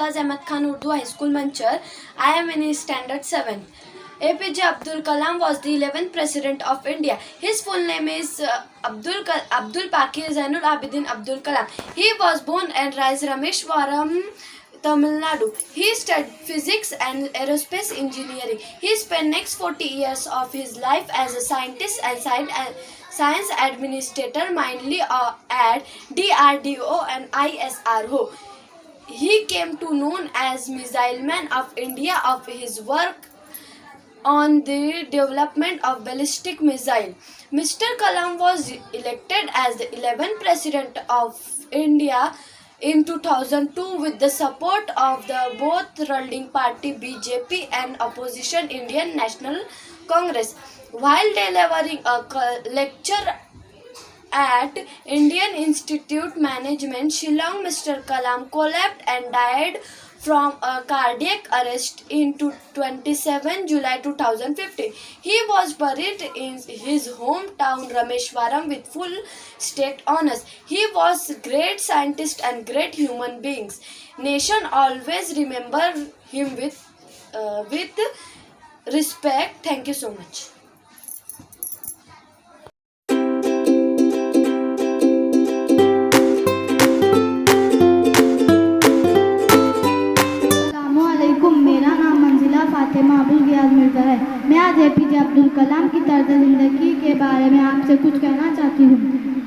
Mumtaz Ahmed Khan Urdu High School, Manchar. I am in standard 7. APJ Abdul Kalam was the 11th President of India. His full name is Abdul Pakir Zainul Abidin Abdul Kalam. He was born and raised Rameshwaram, Tamil Nadu. He studied physics and aerospace engineering. He spent next 40 years of his life as a scientist and science administrator, mainly at DRDO and ISRO. He came to known as Missile Man of India of his work on the development of ballistic missile. Mr. Kalam was elected as the 11th President of India in 2002 with the support of the both ruling party BJP and opposition Indian National Congress. While delivering a lecture at Indian Institute Management, Shillong, Mr. Kalam collapsed and died from a cardiac arrest in 27 July 2015. He was buried in his hometown Rameshwaram with full state honors. He was a great scientist and great human beings. Nation always remember him with respect. Thank you so much. मैं आज APJ Abdul Kalam की तर्ज ज़िंदगी के बारे में आपसे कुछ कहना चाहती हूँ।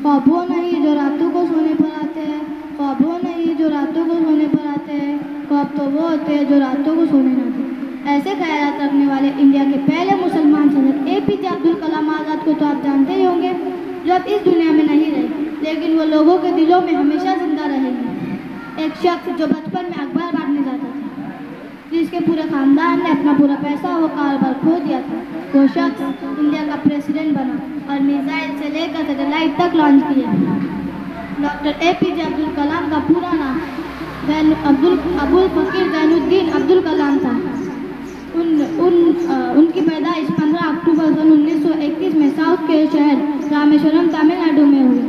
ख्वाब वो नहीं जो रातों को सोने पर आते हैं, ख्वाब वो नहीं जो रातों को सोने पर आते हैं, ख्वाब तो वो होते हैं जो रातों को सोने ना दें। ऐसे ख्यालात रखने वाले इंडिया के पहले मुसलमान सदर APJ अब्दुल कलाम आज़ाद को तो आप जानते ही होंगे, जो अब इस दुनिया में नहीं रहे, लेकिन वो लोगों के दिलों में हमेशा जिंदा रहेंगे। एक शख्स जो बचपन में अखबार बांटने जाता था, जिसके पूरे खानदान ने अपना पूरा पैसा वो कारोबार खो दिया था, वो शख्स इंडिया का प्रेसिडेंट बना और मिसाइल से लेकर सैटेलाइट तक लॉन्च किया। डॉक्टर APJ अब्दुल कलाम का पूरा नाम अबुल फकीर जैनुद्दीन अब्दुल कलाम था। उनकी पैदाइश 15 अक्टूबर 1931 में साउथ के शहर रामेश्वरम तमिलनाडु में हुई।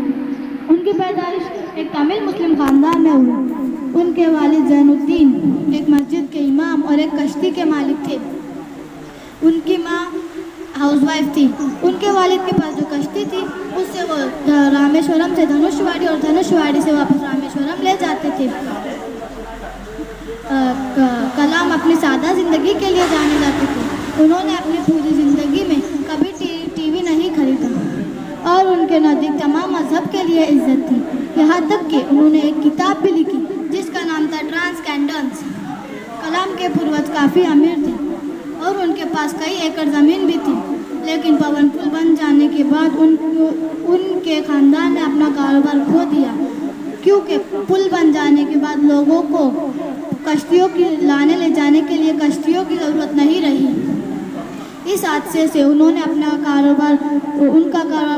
उनकी पैदाइश एक तमिल मुस्लिम खानदान में हुई। उनके वालिद जैनुद्दीन एक मस्जिद के इमाम और एक कश्ती के मालिक थे। उनकी माँ हाउसवाइफ थी। उनके वालिद के पास जो कश्ती थी उससे वो रामेश्वरम से धनुषवाड़ी और धनुषवाड़ी से वापस रामेश्वरम ले जाते थे। कलाम अपनी सादा ज़िंदगी के लिए जाने जाते थे। उन्होंने अपनी पूरी ज़िंदगी में कभी टीवी नहीं खरीदा और उनके नज़दीक तमाम मजहब के लिए इज्जत थी। यहाँ तक कि उन्होंने एक किताब भी लिखी जिसका नाम था ट्रांसकेंडेंस। कलाम के पूर्वज काफ़ी अमीर थे और उनके पास कई एकड़ ज़मीन भी थी, लेकिन पवन पुल बन जाने के बाद उनके ख़ानदान ने अपना कारोबार खो दिया, क्योंकि पुल बन जाने के बाद लोगों को कश्तियों की लाने ले जाने के लिए कश्तियों की ज़रूरत नहीं रही। इस हादसे से उनका कारोबार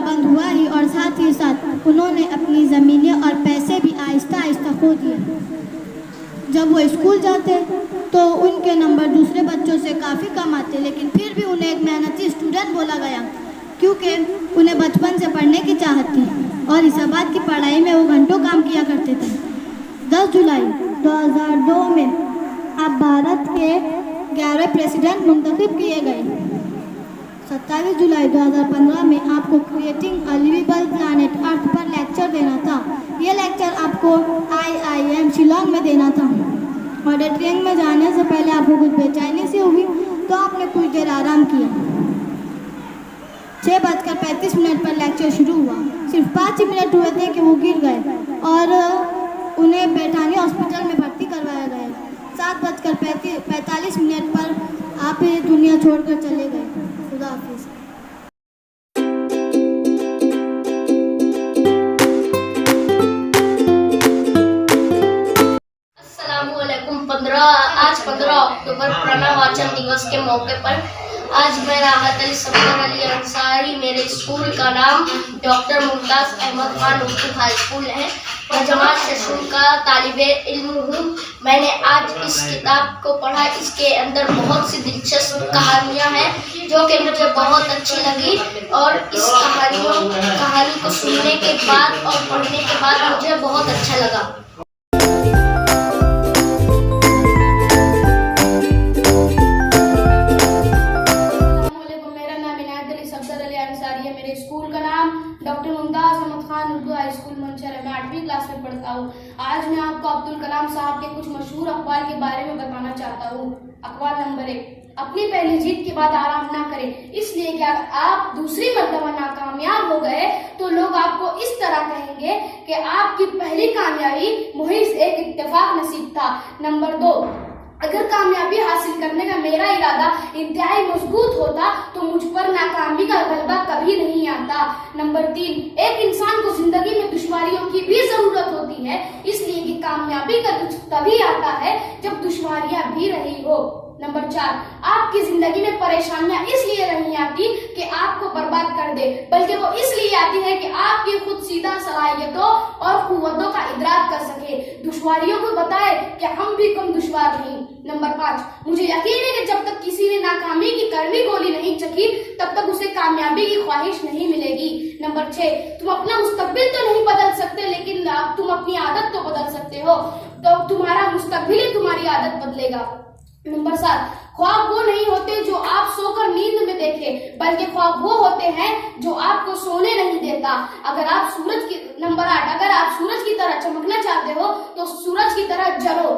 बंद हुआ ही और साथ ही साथ उन्होंने अपनी ज़मीनें और पैसे भी आहिस्ता आहिस्ता खो दिए। जब वो स्कूल जाते तो उनके नंबर दूसरे बच्चों से काफ़ी कम आते, लेकिन फिर भी उन्हें एक मेहनती स्टूडेंट बोला गया, क्योंकि उन्हें बचपन से पढ़ने की चाहत थी और हिसाबात की पढ़ाई में वो घंटों काम किया करते थे। 10 जुलाई 2002 में अब भारत के 11वें प्रेसिडेंट मुंतखब किए गए। 27 जुलाई 2015 में आपको क्रिएटिंग अ लिविबल प्लैनेट अर्थ पर लेक्चर देना था। ये लेक्चर आपको IIM शिलोंग में देना था। ऑडिटोरियम में जाने से पहले आपको कुछ बेचैनी सी हुई तो आपने कुछ देर आराम किया। 6:35 पर लेक्चर शुरू हुआ। सिर्फ 5 मिनट हुए थे कि वो गिर गए और उन्हें बैठानी हॉस्पिटल में भर्ती करवाया गया। 7:45 पर आप ये दुनिया छोड़कर चले गए। खुदा हाफिज़। आज 15 अक्टूबर प्रणव वाचन दिवस के मौके पर आज मैं राहत अली सफर अली अंसारी, मेरे स्कूल का नाम doctor Mumtaz Ahmed Khan Urdu high school है। मैं जमात शशूर का तालिबे इल्म हूँ। मैंने आज इस किताब को पढ़ा। इसके अंदर बहुत सी दिलचस्प कहानियाँ हैं जो कि मुझे बहुत अच्छी लगी और इस कहानी को सुनने के बाद और पढ़ने के बाद मुझे बहुत अच्छा लगा। सफदर अली अंसारी है मेरे स्कूल का नाम। Doctor Mumtaz Ahmed Khan Urdu high school Manchar है। मैं 8वीं क्लास में पढ़ता हूँ। आज मैं आपको अब्दुल कलाम साहब के कुछ मशहूर अक़वाल के बारे में बताना चाहता हूँ। अक़वाल नंबर 1, अपनी पहली जीत के बाद आराम ना करें, इसलिए कि अगर आप दूसरी मर्तबा नाकामयाब हो गए तो लोग आपको इस तरह कहेंगे कि आपकी पहली कामयाबी मुहिज एक इत्तेफाक नसीब था। नंबर 2, अगर कामयाबी हासिल करने का मेरा इरादा इंतहाई मजबूत होता तो मुझ पर नाकामी का गलबा कभी नहीं आता। नंबर 3, एक इंसान को जिंदगी में दुश्वारियों की भी जरूरत होती है, इसलिए कि कामयाबी का दुख तभी आता है जब दुश्वारियां भी रही हो। नंबर 4, आपकी जिंदगी में परेशानियां इसलिए नहीं आती कि आपको बर्बाद कर दे, बल्कि वो इसलिए आती है कि आपकी खुद सीधा सलाहियतों और कुव्वतों का इदराक कर सके, दुश्वारियों को बताए कि हम भी कम दुश्वार नहीं। नंबर 5, मुझे यकीन है कि जब तक किसी ने नाकामी की कड़वी गोली नहीं चखी तब तक उसे कामयाबी की ख्वाहिश नहीं मिलेगी। नंबर 6, तुम अपना मुस्तकबिल तो नहीं बदल सकते, लेकिन तुम अपनी आदत तो बदल सकते हो, तो तुम्हारा मुस्तकबिल ही तुम्हारी आदत बदलेगा। नंबर 7, ख्वाब वो नहीं होते जो आप सोकर नींद में देखें, बल्कि ख्वाब वो होते हैं जो आपको सोने नहीं देता। नंबर 8, अगर आप सूरज की तरह चमकना चाहते हो तो सूरज की तरह जलो।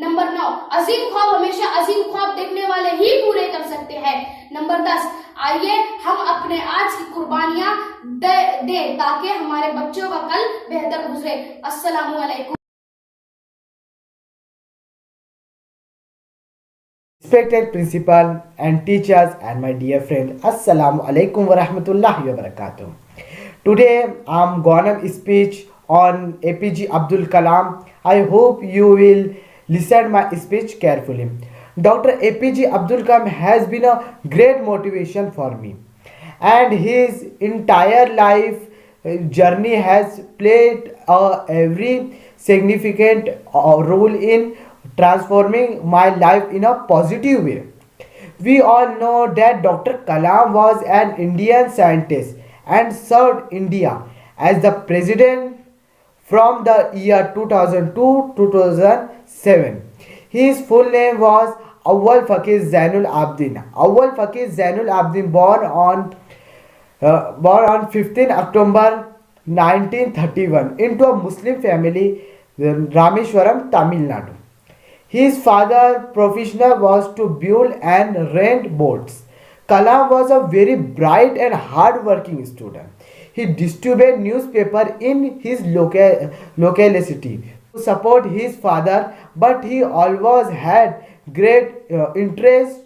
नंबर 9, अजीम ख्वाब हमेशा अजीम ख्वाब देखने वाले ही पूरे कर सकते हैं। नंबर 10, आइए हम अपने आज की कुर्बानियां दे ताकि हमारे बच्चों का कल बेहतर गुजरे। अस्सलामु अलैकुम। Respected principal and teachers and my dear friend, Assalamu alaikum wa rahmatullahi wa barakatuh. Today I'm gonna speech on APJ Abdul Kalam. I hope you will listen my speech carefully. Dr. APJ Abdul Kalam has been a great motivation for me, and his entire life journey has played a very significant role in transforming my life in a positive way. We all know that Dr. Kalam was an Indian scientist and served India as the president from the year 2002 to 2007. His full name was Awwal Fakir Zainul Abidin. Awwal Fakir Zainul Abidin born on 15 October 1931 into a Muslim family in Rameshwaram, Tamil Nadu. His father's profession was to build and rent boats. Kalam was a very bright and hard-working student. He distributed newspaper in his locality to support his father, but he always had great interest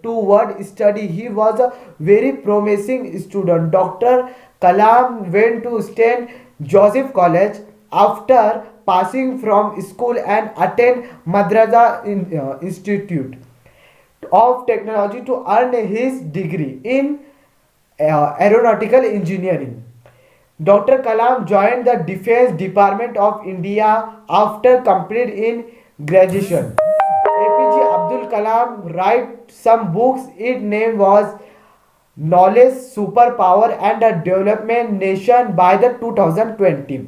toward study. He was a very promising student. Dr. Kalam went to St. Joseph College after passing from school and attend Madrasa Institute of Technology to earn his degree in aeronautical engineering. Dr. Kalam joined the Defense Department of India after completing graduation. APJ Abdul Kalam wrote some books. Its name was Knowledge, Superpower and the Development Nation by the 2020.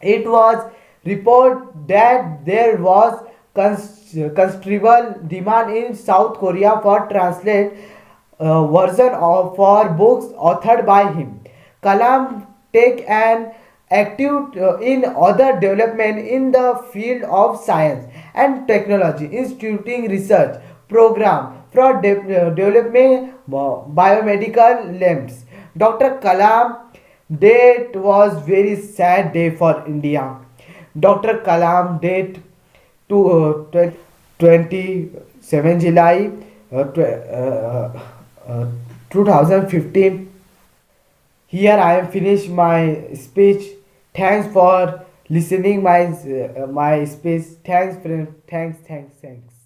It was reported that there was considerable demand in South Korea for translate version for books authored by him. Kalam take an active in other development in the field of science and technology, instituting research program for developing biomedical lamps. Dr. Kalam date was very sad day for India. Dr. Kalam date to 27 July 2015. Here I am finished my speech. Thanks for listening my speech. Thanks friend. Thanks.